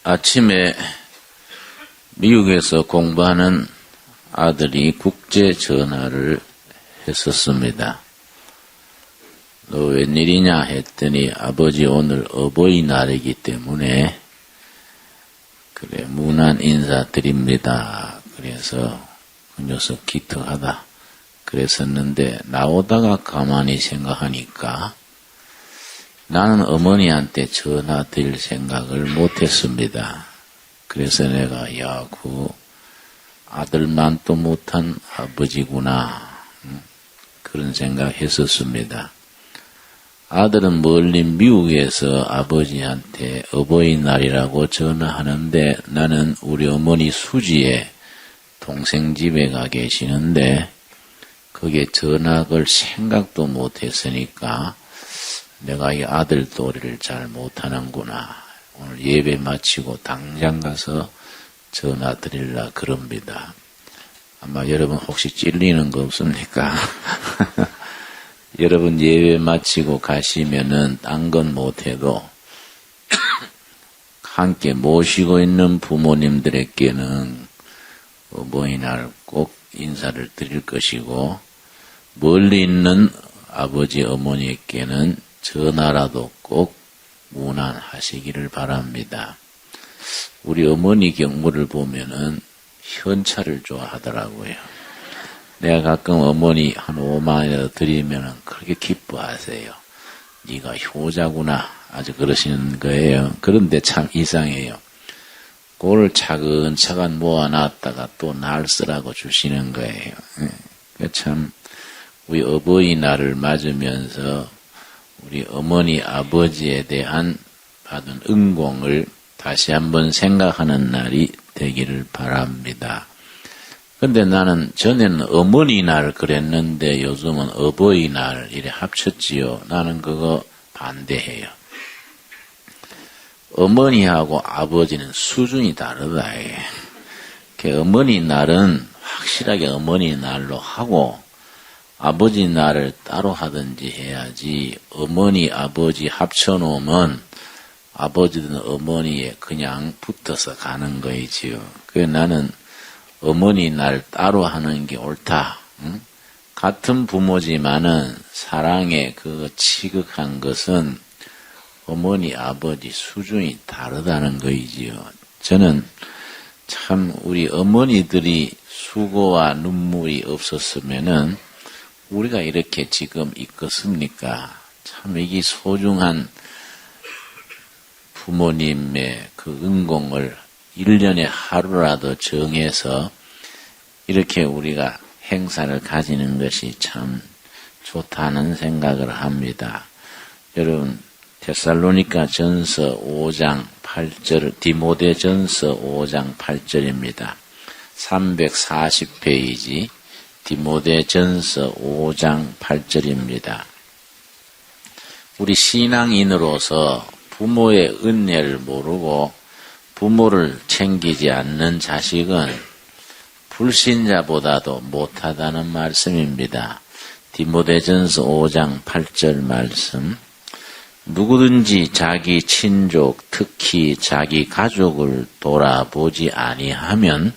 아침에 미국에서 공부하는 아들이 국제 전화를 했었습니다. 너 웬일이냐 했더니 아버지 오늘 어버이날이기 때문에 그래 무난 인사드립니다. 그래서 그 녀석 기특하다 그랬었는데 나오다가 가만히 생각하니까 나는 어머니한테 전화 드릴 생각을 못했습니다. 그래서 내가 그 아들만도 못한 아버지구나 그런 생각했었습니다. 아들은 멀리 미국에서 아버지한테 어버이날이라고 전화하는데 나는 우리 어머니 수지에 동생 집에 가 계시는데 거기에 전화 걸 생각도 못했으니까 내가 이 아들 도리를 잘 못하는구나. 오늘 예배 마치고 당장 가서 전화 드리려 그럽니다. 아마 여러분 혹시 찔리는 거 없습니까? 여러분 예배 마치고 가시면은 딴 건 못해도 함께 모시고 있는 부모님들에게는 어버이날 꼭 인사를 드릴 것이고 멀리 있는 아버지 어머니에게는 전화라도 꼭 문안하시기를 바랍니다. 우리 어머니 경무를 보면은 현찰을 좋아하더라고요. 내가 가끔 어머니 한 5만 원이라도 드리면은 그렇게 기뻐하세요. 네가 효자구나. 아주 그러시는 거예요. 그런데 참 이상해요. 그걸 차근차근 모아놨다가 또 날 쓰라고 주시는 거예요. 참 우리 어버이날을 맞으면서 우리 어머니 아버지에 대한 받은 은공을 다시 한번 생각하는 날이 되기를 바랍니다. 근데 나는 전에는 어머니날 그랬는데 요즘은 어버이날 이래 합쳤지요. 나는 그거 반대해요. 어머니하고 아버지는 수준이 다르다. 어머니날은 확실하게 어머니날로 하고 아버지 날을 따로 하든지 해야지 어머니 아버지 합쳐놓으면 아버지든 어머니에 그냥 붙어서 가는 거이지요. 그래서 나는 어머니 날 따로 하는 게 옳다. 응? 같은 부모지만은 사랑에 그 지극한 것은 어머니 아버지 수준이 다르다는 거이지요. 저는 참 우리 어머니들이 수고와 눈물이 없었으면은 우리가 이렇게 지금 있겠습니까? 참 이게 소중한 부모님의 그 은공을 1년에 하루라도 정해서 이렇게 우리가 행사를 가지는 것이 참 좋다는 생각을 합니다. 여러분 데살로니가 전서 5장 8절 디모데 전서 5장 8절입니다. 340페이지 디모데 전서 5장 8절입니다. 우리 신앙인으로서 부모의 은혜를 모르고 부모를 챙기지 않는 자식은 불신자보다도 못하다는 말씀입니다. 디모데전서 5장 8절 말씀. 누구든지 자기 친족, 특히 자기 가족을 돌아보지 아니하면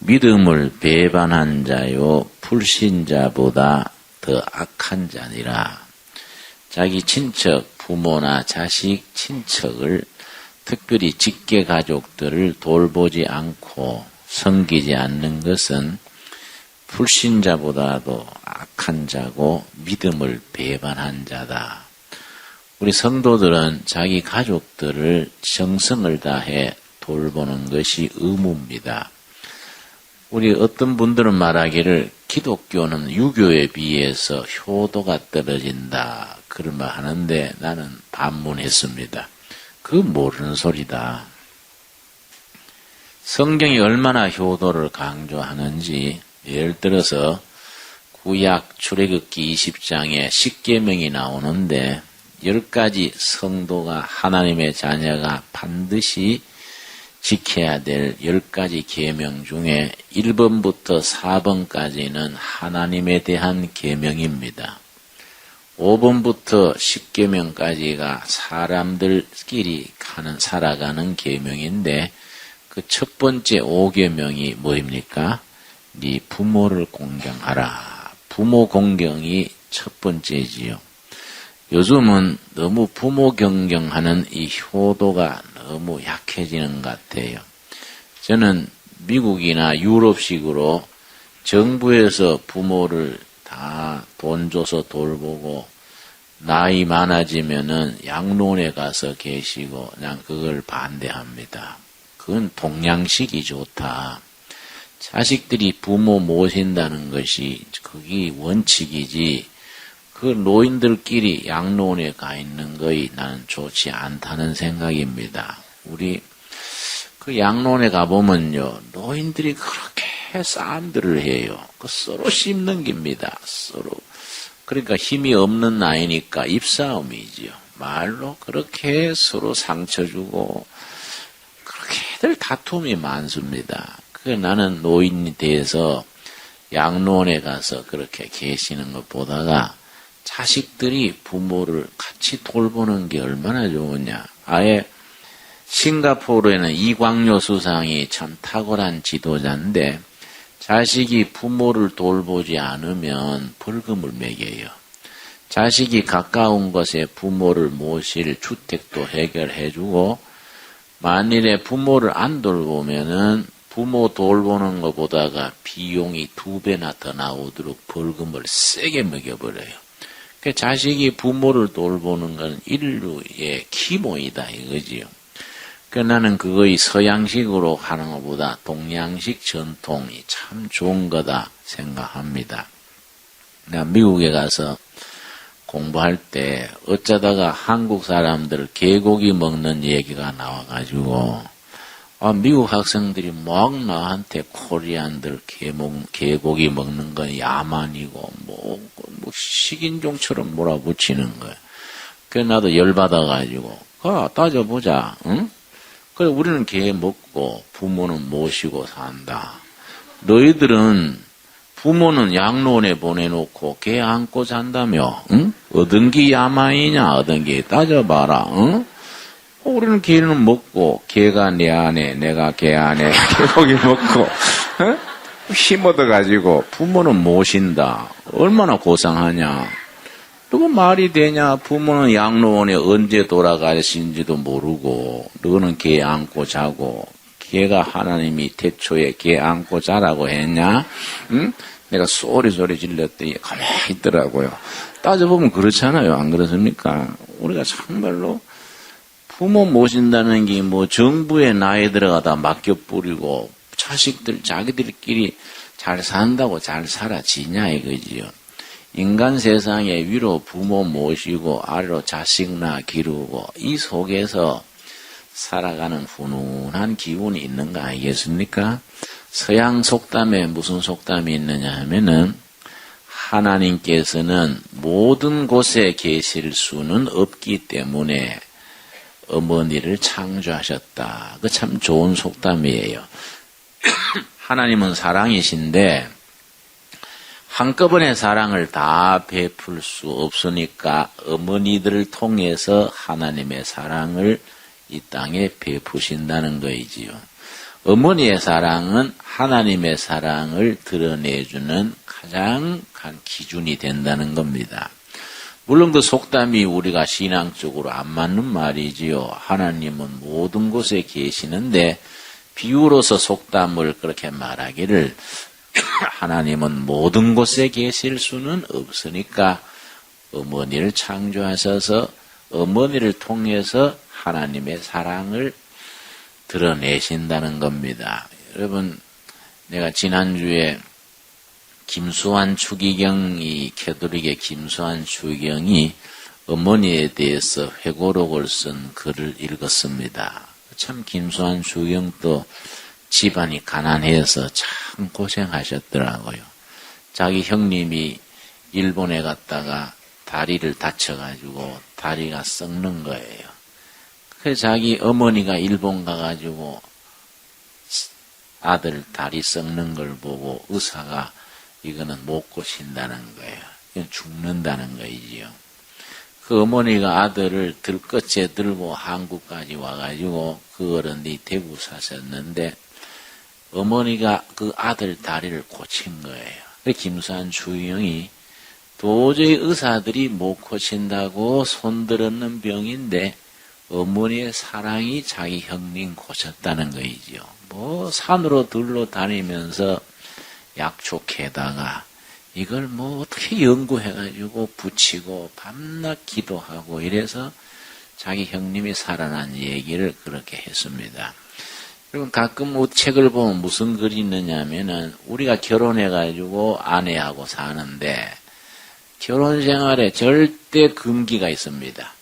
믿음을 배반한 자요 불신자보다 더 악한 자니라. 자기 친척, 부모나 자식, 친척을 특별히 직계 가족들을 돌보지 않고 섬기지 않는 것은 불신자보다도 악한 자고 믿음을 배반한 자다. 우리 성도들은 자기 가족들을 정성을 다해 돌보는 것이 의무입니다. 우리 어떤 분들은 말하기를 기독교는 유교에 비해서 효도가 떨어진다 그런 말 하는데 나는 반문했습니다. 그거 모르는 소리다. 성경이 얼마나 효도를 강조하는지 예를 들어서 구약 출애굽기 20장에 10계명이 나오는데 10가지 성도가 하나님의 자녀가 반드시 지켜야 될 10가지 계명 중에 1번부터 4번까지는 하나님에 대한 계명입니다. 5번부터 10계명까지가 사람들끼리 살아가는 계명인데 그 첫 번째 5계명이 뭐입니까? 네 부모를 공경하라. 부모 공경이 첫 번째지요. 요즘은 너무 부모 경경하는 이 효도가 너무 약해지는 것 같아요. 저는 미국이나 유럽식으로 정부에서 부모를 다 돈 줘서 돌보고 나이 많아지면은 양로원에 가서 계시고 그냥 그걸 반대합니다. 그건 동양식이 좋다. 자식들이 부모 모신다는 것이 그게 원칙이지 그 노인들끼리 양로원에 가 있는 거이 나는 좋지 않다는 생각입니다. 우리 그 양로원에 가보면요 노인들이 그렇게 싸움들을 해요. 그 서로 씹는 겁니다. 서로. 그러니까 힘이 없는 나이니까 입싸움이지요. 말로 그렇게 서로 상처 주고 그렇게들 다툼이 많습니다. 나는 노인이 돼서 양로원에 가서 그렇게 계시는 것 보다가 자식들이 부모를 같이 돌보는 게 얼마나 좋으냐. 아예 싱가포르에는 이광요 수상이 참 탁월한 지도자인데 자식이 부모를 돌보지 않으면 벌금을 매겨요. 자식이 가까운 곳에 부모를 모실 주택도 해결해주고 만일에 부모를 안 돌보면은 부모 돌보는 것보다가 비용이 2배나 더 나오도록 벌금을 세게 매겨버려요. 그 자식이 부모를 돌보는 건 인류의 기본이다 이거지요. 나는 그거의 서양식으로 하는 것보다 동양식 전통이 참 좋은 거다 생각합니다. 내가 미국에 가서 공부할 때 어쩌다가 한국 사람들 개고기 먹는 얘기가 나와가지고 미국 학생들이 막 나한테 코리안들 개고기 먹는 건 야만이고 뭐 식인종처럼 몰아붙이는 거야. 그래서 나도 열받아가지고 따져보자. 응? 그래 우리는 개 먹고 부모는 모시고 산다. 너희들은 부모는 양로원에 보내놓고 개 안고 잔다며? 응? 얻은 게 야만이냐 얻은 게 따져봐라. 응? 우리는 개는 먹고 개가 내 안에 내가 개 안에 개고기 먹고 응? 힘 얻어가지고 부모는 모신다. 얼마나 고상하냐. 그거 말이 되냐. 부모는 양로원에 언제 돌아가신지도 모르고 너는 개 안고 자고 개가 하나님이 태초에 개 안고 자라고 했냐. 응? 내가 소리 질렀더니 가만히 있더라고요. 따져보면 그렇잖아요. 안 그렇습니까? 우리가 정말로 부모 모신다는 게 뭐 정부에 나이 들어가다 맡겨 뿌리고 자식들 자기들끼리 잘 산다고 잘 살아지냐 이거지요. 인간 세상에 위로 부모 모시고 아래로 자식 낳아 기르고 이 속에서 살아가는 훈훈한 기운이 있는 거 아니겠습니까? 서양 속담에 무슨 속담이 있느냐 하면은 하나님께서는 모든 곳에 계실 수는 없기 때문에 어머니를 창조하셨다. 그 참 좋은 속담이에요. 하나님은 사랑이신데 한꺼번에 사랑을 다 베풀 수 없으니까 어머니들을 통해서 하나님의 사랑을 이 땅에 베푸신다는 거이지요. 어머니의 사랑은 하나님의 사랑을 드러내주는 가장 큰 기준이 된다는 겁니다. 물론 그 속담이 우리가 신앙적으로 안 맞는 말이지요. 하나님은 모든 곳에 계시는데 비유로서 속담을 그렇게 말하기를 하나님은 모든 곳에 계실 수는 없으니까 어머니를 창조하셔서 어머니를 통해서 하나님의 사랑을 드러내신다는 겁니다. 여러분, 내가 지난주에 김수환 추기경이 캐톨릭의 김수환 추기경이 어머니에 대해서 회고록을 쓴 글을 읽었습니다. 참 김수환 추기경도 집안이 가난해서 참 고생하셨더라고요. 자기 형님이 일본에 갔다가 다리를 다쳐가지고 다리가 썩는 거예요. 그래서 자기 어머니가 일본 가가지고 아들 다리 썩는 걸 보고 의사가 이거는 못 고친다는 거예요. 이건 죽는다는 거이지요. 그 어머니가 아들을 들것에 들고 한국까지 와가지고 그 어른이 대구 사셨는데 어머니가 그 아들 다리를 고친 거예요. 김수환 주영이 도저히 의사들이 못 고친다고 손들었는 병인데 어머니의 사랑이 자기 형님 고쳤다는 거이지요. 뭐 산으로 들러 다니면서 약초캐다가 이걸 뭐 어떻게 연구해가지고 붙이고 밤낮 기도하고 이래서 자기 형님이 살아난 얘기를 그렇게 했습니다. 그리고 가끔 책을 보면 무슨 글이 있느냐면은 우리가 결혼해가지고 아내하고 사는데 결혼 생활에 절대 금기가 있습니다.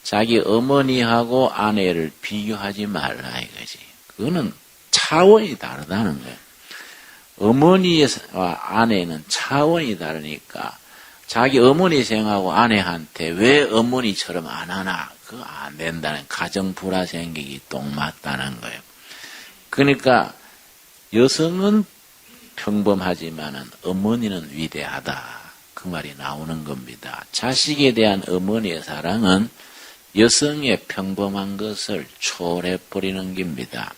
자기 어머니하고 아내를 비교하지 말라 이거지. 그거는 차원이 다르다는 거예요. 어머니와 아내는 차원이 다르니까 자기 어머니 생각하고 아내한테 왜 어머니처럼 안 하나? 그거 안 된다는 가정 불화 생기기 똥 맞다는 거예요. 그러니까 여성은 평범하지만은 어머니는 위대하다. 그 말이 나오는 겁니다. 자식에 대한 어머니의 사랑은 여성의 평범한 것을 초월해버리는 겁니다.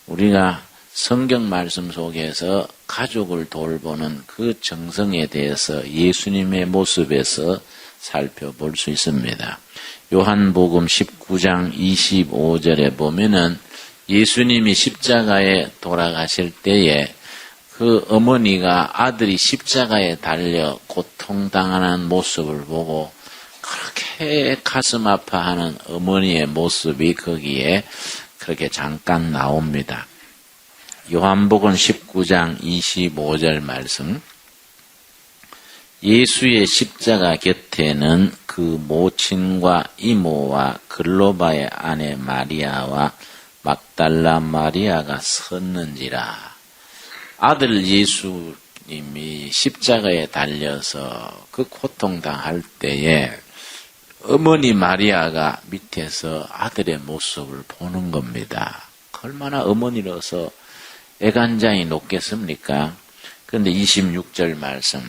우리가 성경 말씀 속에서 가족을 돌보는 그 정성에 대해서 예수님의 모습에서 살펴볼 수 있습니다. 요한복음 19장 25절에 보면은 예수님이 십자가에 돌아가실 때에 그 어머니가 아들이 십자가에 달려 고통당하는 모습을 보고 그렇게 가슴 아파하는 어머니의 모습이 거기에 그렇게 잠깐 나옵니다. 요한복음 19장 25절 말씀. 예수의 십자가 곁에는 그 모친과 이모와 글로바의 아내 마리아와 막달라 마리아가 섰는지라. 아들 예수님이 십자가에 달려서 그 고통당할 때에 어머니 마리아가 밑에서 아들의 모습을 보는 겁니다. 얼마나 어머니로서 애간장이 높겠습니까? 그런데 26절 말씀.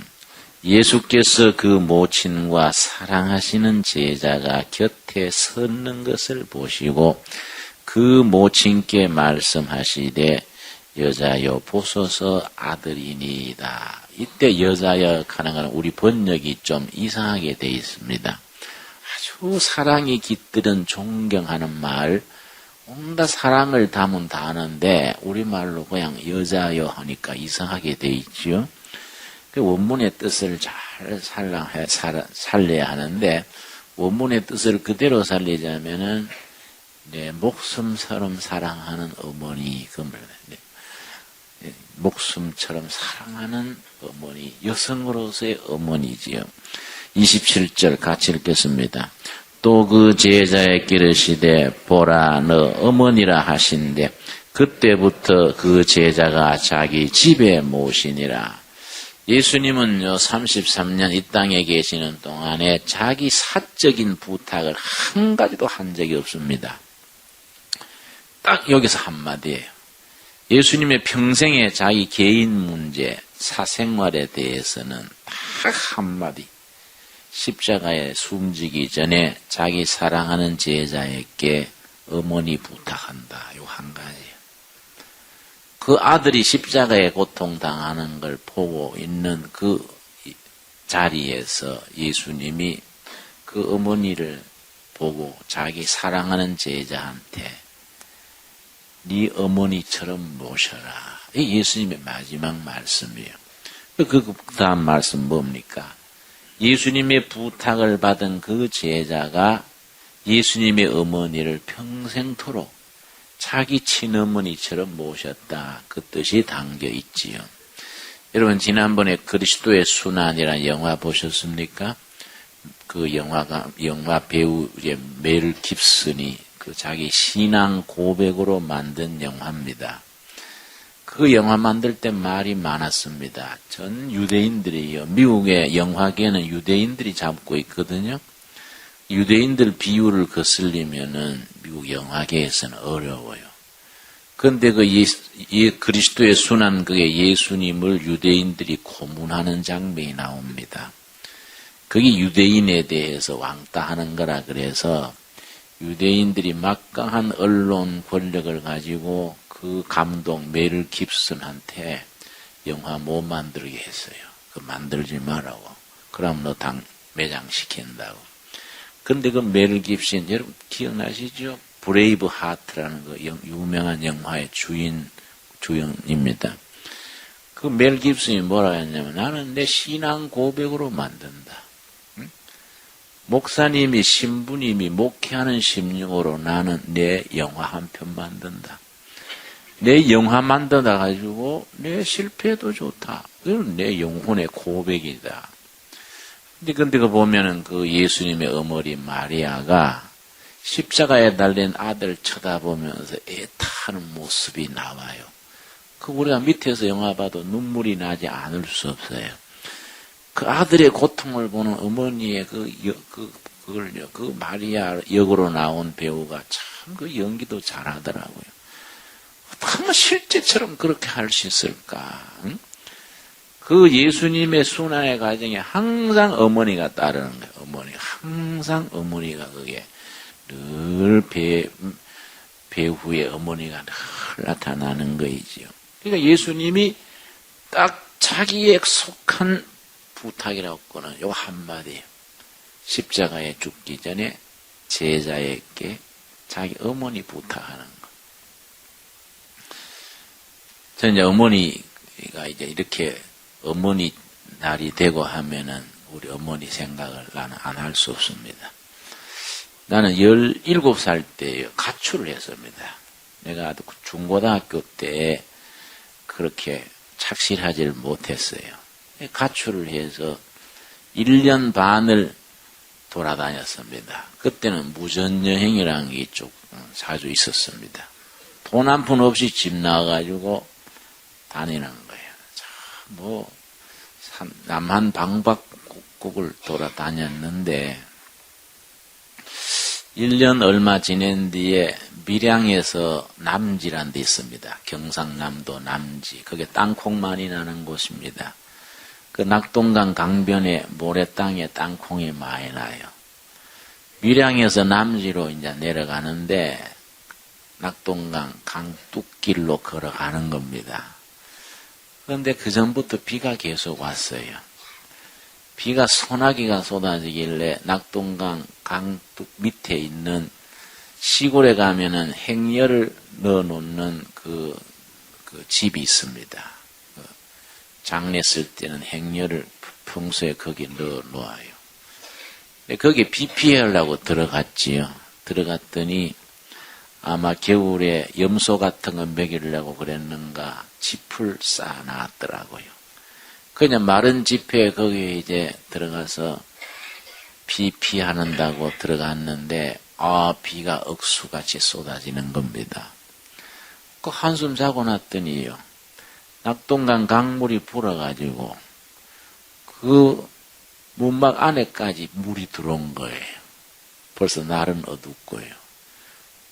예수께서 그 모친과 사랑하시는 제자가 곁에 섰는 것을 보시고 그 모친께 말씀하시되 여자여 보소서 아들이니이다. 이때 여자여 하는 것은 우리 번역이 좀 이상하게 되어 있습니다. 아주 사랑이 깃들은 존경하는 말, 온갖 사랑을 담은 단어인데 우리말로 그냥 여자여 하니까 이상하게 되어 있죠. 그 원문의 뜻을 잘 살려야 하는데 원문의 뜻을 그대로 살리자면은 내 목숨처럼 사랑하는 어머니 그 말인데 목숨처럼 사랑하는 어머니 여성으로서의 어머니지요. 27절 같이 읽겠습니다. 또 그 제자에게 이르시되 보라 너 어머니라 하신대 그때부터 그 제자가 자기 집에 모시니라. 예수님은요 33년 이 땅에 계시는 동안에 자기 사적인 부탁을 한 가지도 한 적이 없습니다. 딱 여기서 한마디예요. 예수님의 평생에 자기 개인 문제, 사생활에 대해서는 딱 한마디. 십자가에 숨지기 전에 자기 사랑하는 제자에게 어머니 부탁한다. 요 한 가지예요. 그 아들이 십자가에 고통당하는 걸 보고 있는 그 자리에서 예수님이 그 어머니를 보고 자기 사랑하는 제자한테 네 어머니처럼 모셔라. 이 예수님의 마지막 말씀이에요. 그 다음 말씀 뭡니까? 예수님의 부탁을 받은 그 제자가 예수님의 어머니를 평생토록 자기 친어머니처럼 모셨다. 그 뜻이 담겨 있지요. 여러분 지난번에 그리스도의 순환이라는 영화 보셨습니까? 그 영화 배우 멜 깁슨이 그 자기 신앙 고백으로 만든 영화입니다. 그 영화 만들 때 말이 많았습니다. 전 유대인들이요. 미국의 영화계는 유대인들이 잡고 있거든요. 유대인들 비유를 거슬리면은 미국 영화계에서는 어려워요. 그런데 그리스도의 순환 그게 예수님을 유대인들이 고문하는 장면이 나옵니다. 그게 유대인에 대해서 왕따하는 거라 그래서 유대인들이 막강한 언론 권력을 가지고 그 감독 멜 깁슨한테 영화 못 만들게 했어요. 그 만들지 말라고. 그럼 너 매장시킨다고. 그런데 그 멜 깁슨 여러분 기억나시죠? 브레이브 하트라는 그 유명한 영화의 주연입니다. 그 멜 깁슨이 뭐라 했냐면 나는 내 신앙 고백으로 만든다. 응? 목사님이 신부님이 목회하는 심령으로 나는 내 영화 한 편 만든다. 내 영화 만들어 가지고 내 실패도 좋다. 그건 내 영혼의 고백이다. 근데 그 보면은 그 예수님의 어머니 마리아가 십자가에 달린 아들 쳐다보면서 애타는 모습이 나와요. 그 우리가 밑에서 영화 봐도 눈물이 나지 않을 수 없어요. 그 아들의 고통을 보는 어머니의 그 마리아 역으로 나온 배우가 참 그 연기도 잘하더라고요. 어떻게 실제처럼 그렇게 할 수 있을까? 응? 그 예수님의 순환의 과정에 항상 어머니가 따르는 거예요. 항상 어머니가 그게 늘 배후의 어머니가 늘 나타나는 거이지요. 그러니까 예수님이 딱 자기에 속한 부탁이라고 하는 요 한마디. 십자가에 죽기 전에 제자에게 자기 어머니 부탁하는 거. 저는 이제 어머니가 이제 이렇게 어머니 날이 되고 하면은 우리 어머니 생각을 나는 안 할 수 없습니다. 나는 17살 때 가출을 했습니다. 내가 중고등학교 때 그렇게 착실하지를 못했어요. 가출을 해서 1년 반을 돌아다녔습니다. 그때는 무전여행이라는 게 좀 자주 있었습니다. 돈 한 푼 없이 집 나와가지고 다니는 거예요. 남한 방박국을 돌아다녔는데 1년 얼마 지낸 뒤에 밀양에서 남지란 데 있습니다. 경상남도 남지. 그게 땅콩 많이 나는 곳입니다. 그 낙동강 강변에 모래땅에 땅콩이 많이 나요. 밀양에서 남지로 이제 내려가는데 낙동강 강둑길로 걸어가는 겁니다. 그런데 그 전부터 비가 계속 왔어요. 비가 소나기가 쏟아지길래 낙동강 강둑 밑에 있는 시골에 가면은 행여를 넣어놓는 그 집이 있습니다. 장례 쓸 때는 행여를 평소에 거기 넣어놓아요. 거기에 비 피하려고 들어갔지요. 들어갔더니 아마 겨울에 염소 같은 거 먹이려고 그랬는가 짚을 쌓아놨더라고요. 그냥 마른 짚에 거기에 이제 들어가서 비 피하는다고 들어갔는데 비가 억수같이 쏟아지는 겁니다. 그 한숨 자고 났더니요. 낙동강 강물이 불어가지고 그 문막 안에까지 물이 들어온 거예요. 벌써 날은 어둡고요.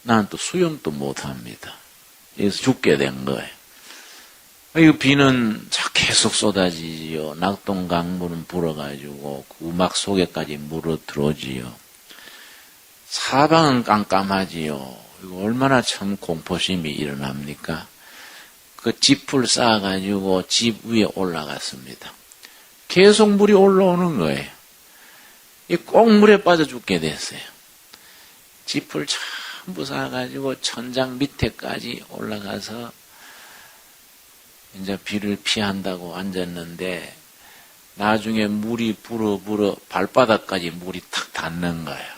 나는 또 수영도 못합니다. 그래서 죽게 된 거예요. 이 비는 계속 쏟아지지요. 낙동강 물은 불어가지고 그 우막 속에까지 물어 들어오지요. 사방은 깜깜하지요. 이거 얼마나 참 공포심이 일어납니까? 그 짚을 쌓아가지고 집 위에 올라갔습니다. 계속 물이 올라오는 거예요. 꼭 물에 빠져 죽게 됐어요. 짚을 전부 쌓아가지고 천장 밑에까지 올라가서 이제 비를 피한다고 앉았는데 나중에 물이 불어 발바닥까지 물이 탁 닿는 거예요.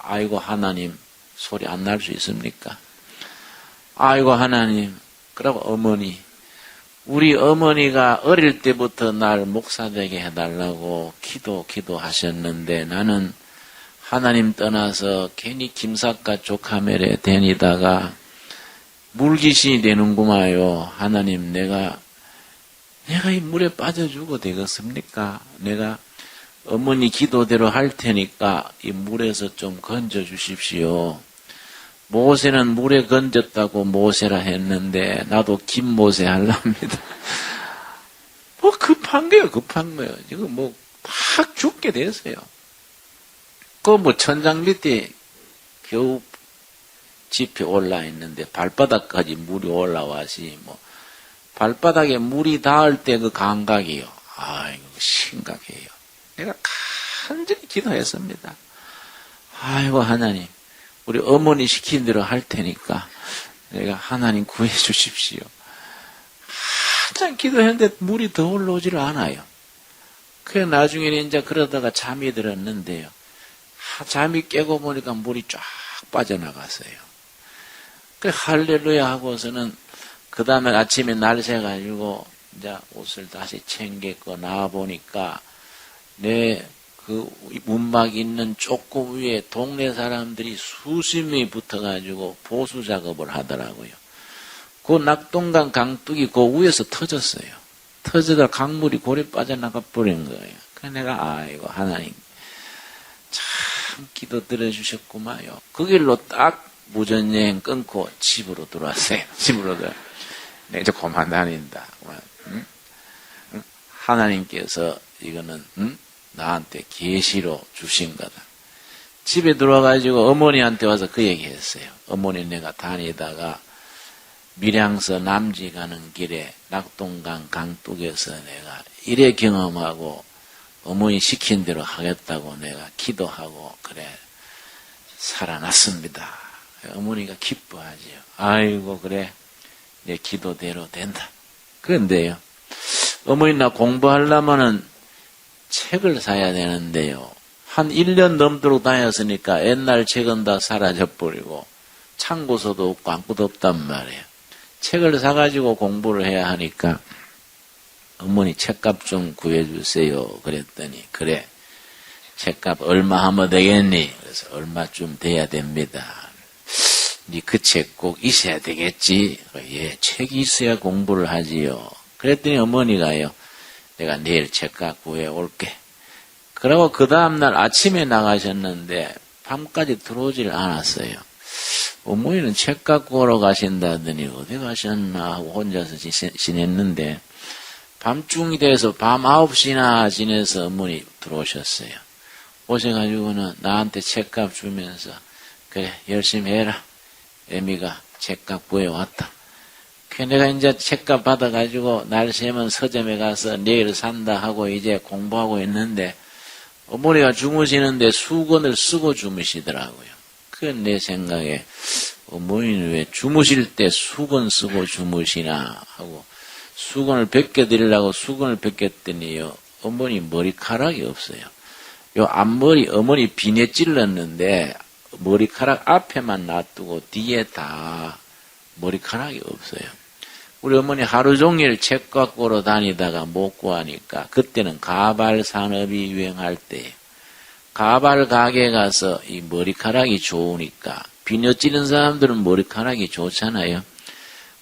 아이고 하나님 소리 안 날 수 있습니까? 아이고 하나님. 그러고 어머니. 우리 어머니가 어릴 때부터 날 목사 되게 해달라고 기도하셨는데 나는 하나님 떠나서 괜히 김삿갓 조카멜에 다니다가 물귀신이 되는구마요. 하나님 내가 이 물에 빠져 죽어도 되겠습니까? 내가 어머니 기도대로 할 테니까 이 물에서 좀 건져 주십시오. 모세는 물에 건졌다고 모세라 했는데 나도 김모세 하려합니다. 급한 거예요. 지금 막 죽게 됐어요. 그 뭐 천장 밑에 겨우 집에 올라 있는데 발바닥까지 물이 올라와시 뭐 발바닥에 물이 닿을 때 그 감각이요. 아이고 심각해요. 내가 간절히 기도했습니다. 아이고 하나님, 우리 어머니 시킨 대로 할 테니까 내가 하나님 구해 주십시오. 한참 기도했는데 물이 더 올라오질 않아요. 그래 나중에는 이제 그러다가 잠이 들었는데요. 잠이 깨고 보니까 물이 쫙 빠져나갔어요. 그 할렐루야 하고서는 그 다음에 아침에 날 새가지고 이제 옷을 다시 챙겼고 나와 보니까 내 그 문막 있는 쪼꼬 위에 동네 사람들이 수십 명이 붙어가지고 보수 작업을 하더라고요. 그 낙동강 강둑이 그 위에서 터졌어요. 터져서 강물이 고래 빠져나가 버린 거예요. 그래서 내가 아이고 하나님 참 기도 들어주셨구만요. 그 길로 딱 무전여행 끊고 집으로 들어왔어요. 집으로 들어. 내 이제 그만 다닌다. 응? 하나님께서 이거는 나한테 계시로 주신 거다. 집에 들어와가지고 어머니한테 와서 그 얘기했어요. 어머니 내가 다니다가 밀양서 남지 가는 길에 낙동강 강둑에서 내가 이래 경험하고 어머니 시킨 대로 하겠다고 내가 기도하고 그래 살아났습니다. 어머니가 기뻐하지요. 아이고 그래 내 기도대로 된다. 그런데요. 어머니 나 공부하려면은 책을 사야 되는데요. 한 1년 넘도록 다녔으니까 옛날 책은 다 사라져버리고 참고서도 없고 아무것도 없단 말이에요. 책을 사가지고 공부를 해야 하니까 어머니 책값 좀 구해주세요. 그랬더니 그래 책값 얼마 하면 되겠니? 그래서 얼마쯤 돼야 됩니다. 니 그 책 꼭 있어야 되겠지? 예, 책이 있어야 공부를 하지요. 그랬더니 어머니가요. 내가 내일 책값 구해올게. 그러고 그 다음날 아침에 나가셨는데 밤까지 들어오질 않았어요. 어머니는 책값 구하러 가신다더니 어디 가셨나 하고 혼자서 지냈는데 밤중이 돼서 밤 9시나 지내서 어머니 들어오셨어요. 오셔가지고는 나한테 책값 주면서 그래 열심히 해라. 애미가 책값 구해왔다. 내가 이제 책값 받아가지고 날 새면 서점에 가서 내일 산다 하고 이제 공부하고 있는데 어머니가 주무시는데 수건을 쓰고 주무시더라고요. 그건 내 생각에 어머니는 왜 주무실 때 수건 쓰고 주무시나 하고 수건을 벗겨드리려고 수건을 벗겼더니요. 어머니 머리카락이 없어요. 요 앞머리 어머니 비내 찔렀는데 머리카락 앞에만 놔두고 뒤에 다 머리카락이 없어요. 우리 어머니 하루 종일 책 갖고로 다니다가 못 구하니까 그때는 가발 산업이 유행할 때 가발 가게 가서 이 머리카락이 좋으니까 비녀 찌는 사람들은 머리카락이 좋잖아요.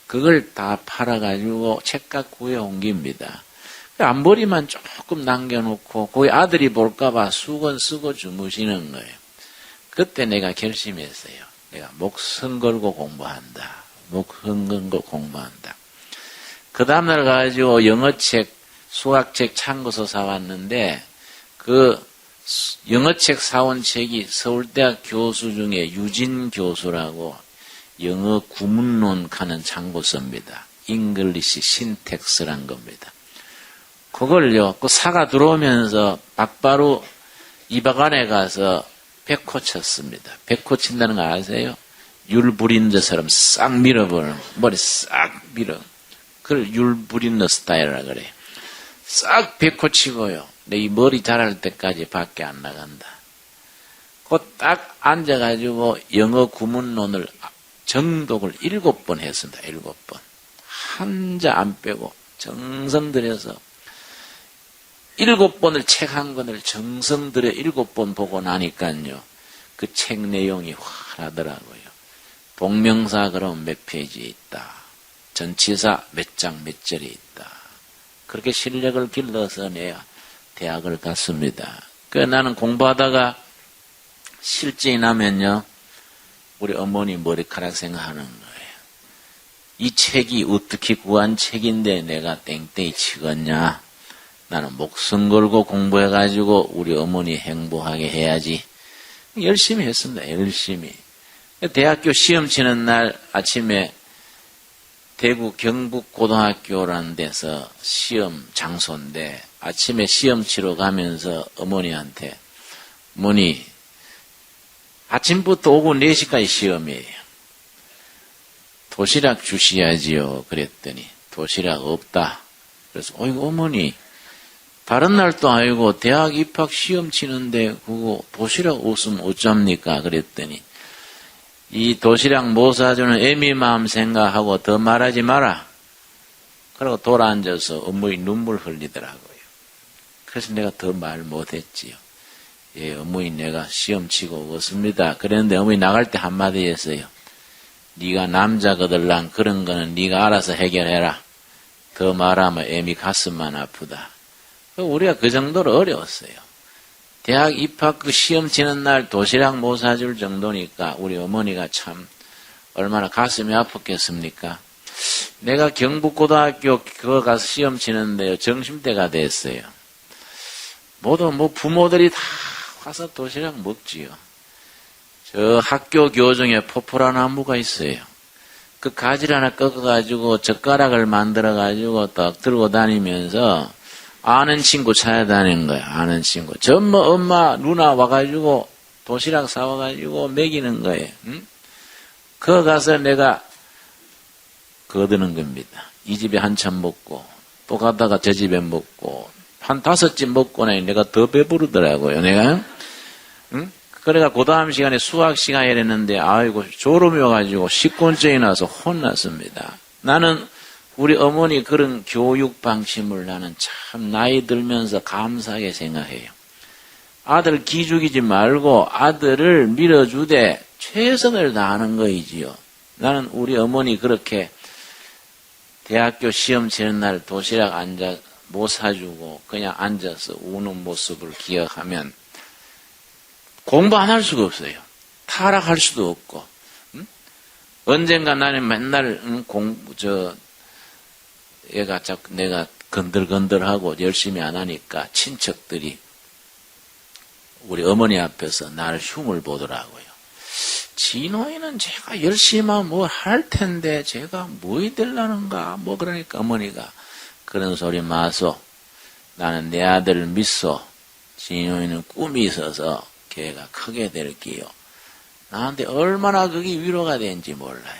그걸 다 팔아가지고 책값 구해 옮깁니다. 앞머리만 조금 남겨놓고 거기 아들이 볼까봐 수건 쓰고 주무시는 거예요. 그때 내가 결심했어요. 내가 목숨 걸고 공부한다. 목숨 걸고 공부한다. 그 다음날 가지고 영어책, 수학책 참고서 사왔는데 그 영어책 사온 책이 서울대학 교수 중에 유진 교수라고 영어 구문론 하는 참고서입니다. 잉글리시 신텍스란 겁니다. 그걸요, 그 사가 들어오면서 막바로 이박안에 가서 백호 쳤습니다. 백호 친다는 거 아세요? 율브린더처럼 싹 밀어버리는, 머리 싹 밀어. 그걸 율브린더 스타일이라 그래요. 싹 백호 치고요. 내 이 머리 자랄 때까지 밖에 안 나간다. 그 딱 앉아가지고 영어 구문론을 정독을 7번 했습니다. 7번. 한자 안 빼고 정성 들여서 7번을 책 한 권을 정성 들여 7번 보고 나니까요. 그 책 내용이 환하더라고요. 복명사 그럼 몇 페이지 있다. 전치사 몇 장 몇 절이 있다. 그렇게 실력을 길러서 내가 대학을 갔습니다. 그래서 나는 공부하다가 실증이 나면요. 우리 어머니 머리카락 생각하는 거예요. 이 책이 어떻게 구한 책인데 내가 땡땡이 치겠냐. 나는 목숨 걸고 공부해가지고 우리 어머니 행복하게 해야지. 열심히 했습니다. 열심히. 대학교 시험 치는 날 아침에 대구 경북고등학교라는 데서 시험 장소인데 아침에 시험 치러 가면서 어머니한테 어머니 아침부터 오후 4시까지 시험이에요. 도시락 주셔야지요. 그랬더니 도시락 없다. 그래서 어이구 어머니 다른 날도 아니고 대학 입학 시험 치는데 그거 도시락 없으면 어쩝니까? 그랬더니 이 도시락 못 사주는 애미 마음 생각하고 더 말하지 마라. 그러고 돌아앉아서 어머니 눈물 흘리더라고요. 그래서 내가 더 말 못했지요. 예, 어머니 내가 시험 치고 오겠습니다. 그랬는데 어머니 나갈 때 한마디 했어요. 네가 남자거들랑 그런 거는 네가 알아서 해결해라. 더 말하면 애미 가슴만 아프다. 우리가 그 정도로 어려웠어요. 대학 입학 그 시험 치는 날 도시락 못 사줄 정도니까 우리 어머니가 참 얼마나 가슴이 아팠겠습니까? 내가 경북고등학교 그거 가서 시험 치는데요. 점심때가 됐어요. 모두 부모들이 다 와서 도시락 먹지요. 저 학교 교정에 포포라나무가 있어요. 그 가지를 하나 꺾어가지고 젓가락을 만들어가지고 딱 들고 다니면서 아는 친구 찾아다니는 거야. 아는 친구. 전부 엄마 누나 와가지고 도시락 사와가지고 먹이는 거예요. 응? 그거 가서 내가 거드는 겁니다. 이 집에 한참 먹고 또 가다가 저 집에 먹고 한 5집 먹고 나니 내가 더 배부르더라고요. 내가 응? 그래가 그 다음 시간에 수학 시간에 이랬는데 아이고 졸음이 와가지고 식곤증이 나서 혼났습니다. 나는 우리 어머니 그런 교육 방침을 나는 참 나이 들면서 감사하게 생각해요. 아들 기죽이지 말고 아들을 밀어주되 최선을 다하는 거이지요. 나는 우리 어머니 그렇게 대학교 시험 치는 날 도시락 못 사주고 그냥 앉아서 우는 모습을 기억하면 공부 안 할 수가 없어요. 타락할 수도 없고. 응? 언젠가 나는 맨날 얘가 자꾸 내가 건들건들하고 열심히 안 하니까 친척들이 우리 어머니 앞에서 나를 흉을 보더라고요. 진호이는 제가 열심히 하면 뭐 할 텐데 제가 뭐이 되려는가 그러니까 어머니가 그런 소리 마소. 나는 내 아들을 믿소. 진호이는 꿈이 있어서 걔가 크게 될게요. 나한테 얼마나 그게 위로가 되는지 몰라요.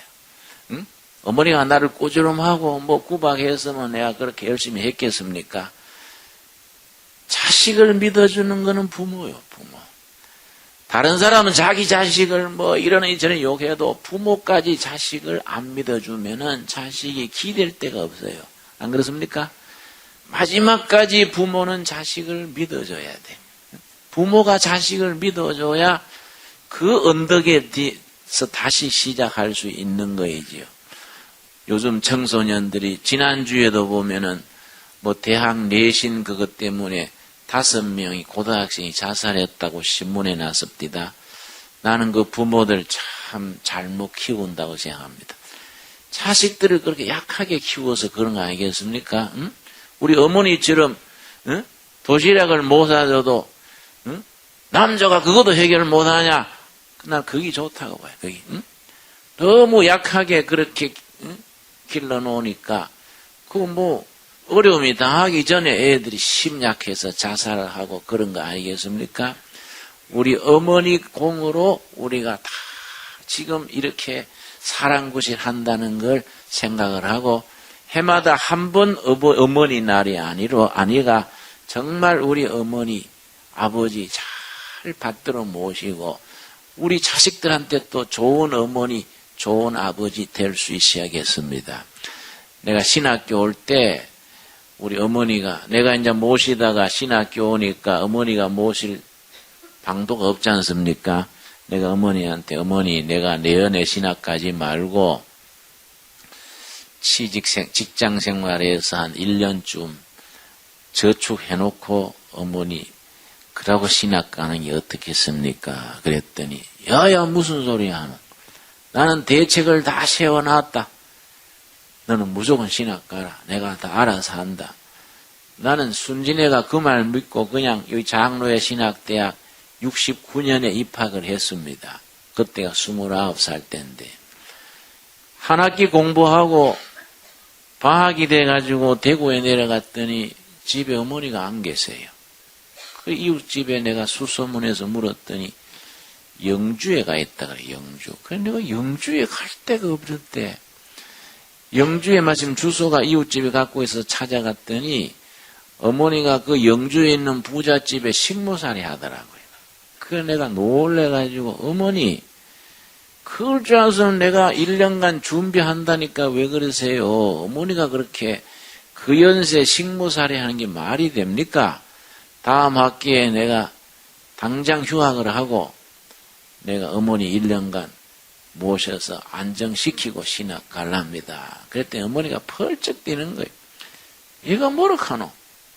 응? 어머니가 나를 꼬주름하고 구박했으면 내가 그렇게 열심히 했겠습니까? 자식을 믿어주는 거는 부모요, 부모. 다른 사람은 자기 자식을 이러니 저러니 욕해도 부모까지 자식을 안 믿어주면은 자식이 기댈 데가 없어요. 안 그렇습니까? 마지막까지 부모는 자식을 믿어줘야 돼. 부모가 자식을 믿어줘야 그 언덕에서 다시 시작할 수 있는 거이지요. 요즘 청소년들이 지난주에도 보면은 대학 내신 그것 때문에 5명이 고등학생이 자살했다고 신문에 났습니다. 나는 그 부모들 참 잘못 키운다고 생각합니다. 자식들을 그렇게 약하게 키워서 그런 거 아니겠습니까? 응? 우리 어머니처럼 응? 도시락을 못 사줘도 응? 남자가 그것도 해결을 못하냐? 난 그게 좋다고 봐요. 그게 응? 너무 약하게 그렇게 길러놓으니까 어려움이 당하기 전에 애들이 심약해서 자살을 하고 그런 거 아니겠습니까? 우리 어머니 공으로 우리가 다 지금 이렇게 사랑구실 한다는 걸 생각을 하고 해마다 한 번 어머니 날이 아니가 정말 우리 어머니 아버지 잘 받들어 모시고 우리 자식들한테 또 좋은 어머니 좋은 아버지 될 수 있어야겠습니다. 내가 신학교 올 때 우리 어머니가 내가 이제 모시다가 신학교 오니까 어머니가 모실 방도가 없지 않습니까? 내가 어머니한테 어머니 내가 내년에 신학 가지 말고 직장 생활에서 한 1년쯤 저축해놓고 어머니 그러고 신학 가는 게 어떻겠습니까? 그랬더니 야야 무슨 소리야 하노? 나는 대책을 다 세워놨다. 너는 무조건 신학 가라. 내가 다 알아서 한다. 나는 순진해가 그 말 믿고 그냥 여기 장로회 신학대학 69년에 입학을 했습니다. 그때가 29살 때인데. 한 학기 공부하고 방학이 돼가지고 대구에 내려갔더니 집에 어머니가 안 계세요. 그 이웃집에 내가 수소문해서 물었더니 영주에 가 있다 그래, 영주. 그래서 내가 영주에 갈 데가 없었대. 영주에 마침 주소가 이웃집에 갖고 있어서 찾아갔더니 어머니가 그 영주에 있는 부잣집에 식모살이 하더라고요. 그래서 내가 놀래가지고 어머니 그걸 줄 알았으면 내가 1년간 준비한다니까 왜 그러세요? 어머니가 그렇게 그 연세 식모살이 하는 게 말이 됩니까? 다음 학기에 내가 당장 휴학을 하고 내가 어머니 1년간 모셔서 안정시키고 신학 갈랍니다. 그랬더니 어머니가 펄쩍 뛰는 거예요. 이거 뭐라카노?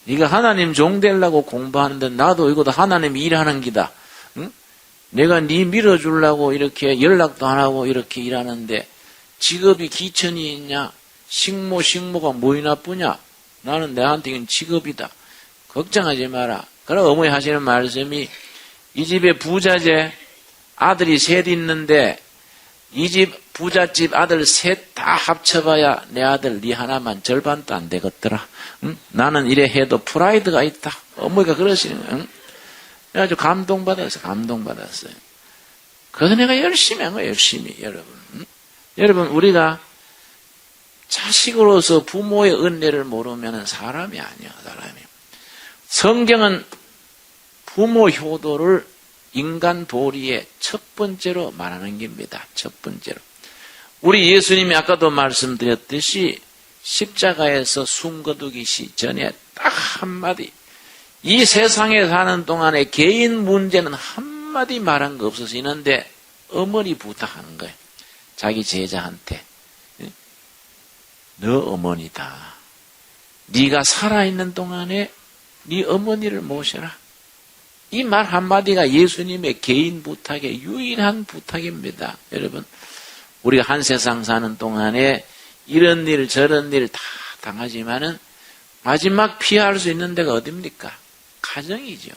네가 하나님 종 되려고 공부하는데 나도 이것도 하나님 일하는 기다. 응? 내가 네 밀어주려고 이렇게 연락도 안 하고 이렇게 일하는데 직업이 기천이 있냐? 식모가 뭐이 나쁘냐? 나는 내한테 이건 직업이다. 걱정하지 마라. 그럼 어머니 하시는 말씀이 이 집에 부자제 아들이 셋 있는데 이 집 부잣집 아들 셋 다 합쳐봐야 내 아들 네 하나만 절반도 안 되겠더라. 응? 나는 이래 해도 프라이드가 있다. 어머니가 그러시는 거예요. 응? 그래가지고 감동받았어요. 그래서 내가 열심히 한 거예요. 열심히 여러분. 응? 여러분 우리가 자식으로서 부모의 은혜를 모르면 사람이 아니야. 사람이. 성경은 부모 효도를 인간 도리의 첫 번째로 말하는 겁니다. 첫 번째로. 우리 예수님이 아까도 말씀드렸듯이 십자가에서 숨 거두기시 전에 딱 한마디. 이 세상에 사는 동안에 개인 문제는 한마디 말한 거 없어지는데 어머니 부탁하는 거예요. 자기 제자한테. 너 어머니다. 네가 살아있는 동안에 네 어머니를 모셔라. 이 말 한마디가 예수님의 개인 부탁의 유일한 부탁입니다. 여러분, 우리가 한 세상 사는 동안에 이런 일 저런 일 다 당하지만은 마지막 피할 수 있는 데가 어딥니까? 가정이죠.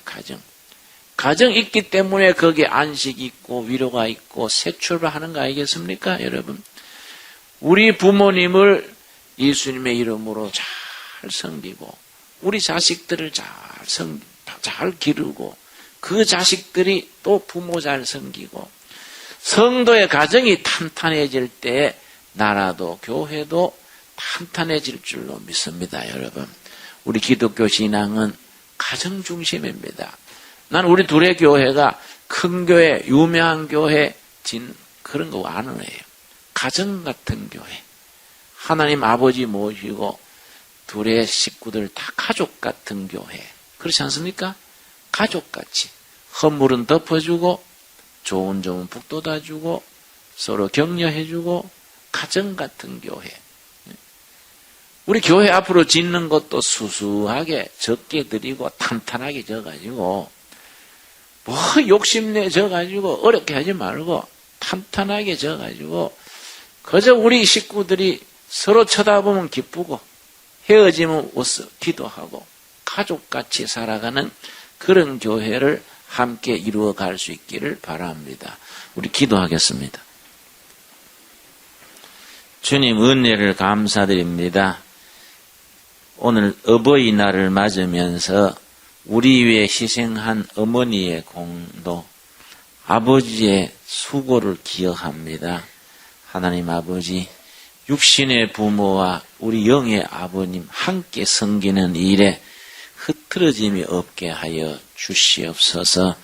가정 있기 때문에 거기에 안식이 있고 위로가 있고 새 출발하는 거 아니겠습니까? 여러분, 우리 부모님을 예수님의 이름으로 잘 섬기고 우리 자식들을 잘 기르고 그 자식들이 또 부모 잘 섬기고 성도의 가정이 탄탄해질 때 나라도 교회도 탄탄해질 줄로 믿습니다. 여러분, 우리 기독교 신앙은 가정 중심입니다. 난 우리 둘의 교회가 큰 교회, 유명한 교회, 그런 거 안 해요. 가정 같은 교회. 하나님 아버지 모시고 둘의 식구들 다 가족 같은 교회. 그렇지 않습니까? 가족같이. 허물은 덮어주고 좋은 북돋아주고 서로 격려해주고 가정 같은 교회. 우리 교회 앞으로 짓는 것도 수수하게 적게 드리고 탄탄하게 져가지고 뭐 욕심내 져가지고 어렵게 하지 말고 탄탄하게 져가지고 그저 우리 식구들이 서로 쳐다보면 기쁘고 헤어지면 웃어 기도하고 가족같이 살아가는 그런 교회를 함께 이루어갈 수 있기를 바랍니다. 우리 기도하겠습니다. 주님 은혜를 감사드립니다. 오늘 어버이날을 맞으면서 우리 위해 희생한 어머니의 공도, 아버지의 수고를 기억합니다. 하나님 아버지, 육신의 부모와 우리 영의 아버님 함께 섬기는 일에 흐트러짐이 없게 하여 주시옵소서.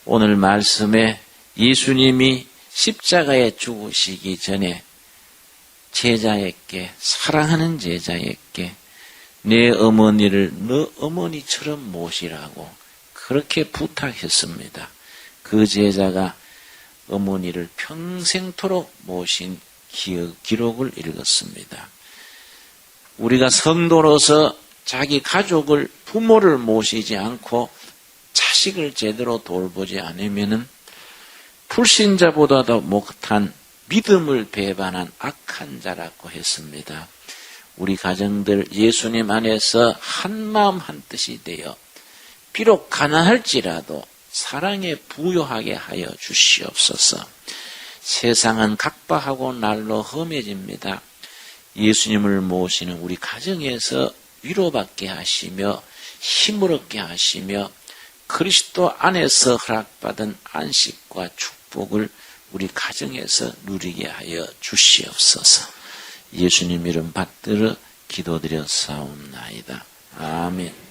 오늘 말씀에 예수님이 십자가에 죽으시기 전에 제자에게, 사랑하는 제자에게 내 어머니를 너 어머니처럼 모시라고 그렇게 부탁했습니다. 그 제자가 어머니를 평생토록 모신 기록을 읽었습니다. 우리가 성도로서 자기 가족을, 부모를 모시지 않고 자식을 제대로 돌보지 않으면은 불신자보다도 못한 믿음을 배반한 악한 자라고 했습니다. 우리 가정들 예수님 안에서 한마음 한뜻이 되어 비록 가난할지라도 사랑에 부요하게 하여 주시옵소서. 세상은 각박하고 날로 험해집니다. 예수님을 모시는 우리 가정에서 위로받게 하시며 힘을 얻게 하시며 그리스도 안에서 허락받은 안식과 축복을 우리 가정에서 누리게 하여 주시옵소서. 예수님 이름 받들어 기도드려 사옵나이다. 아멘.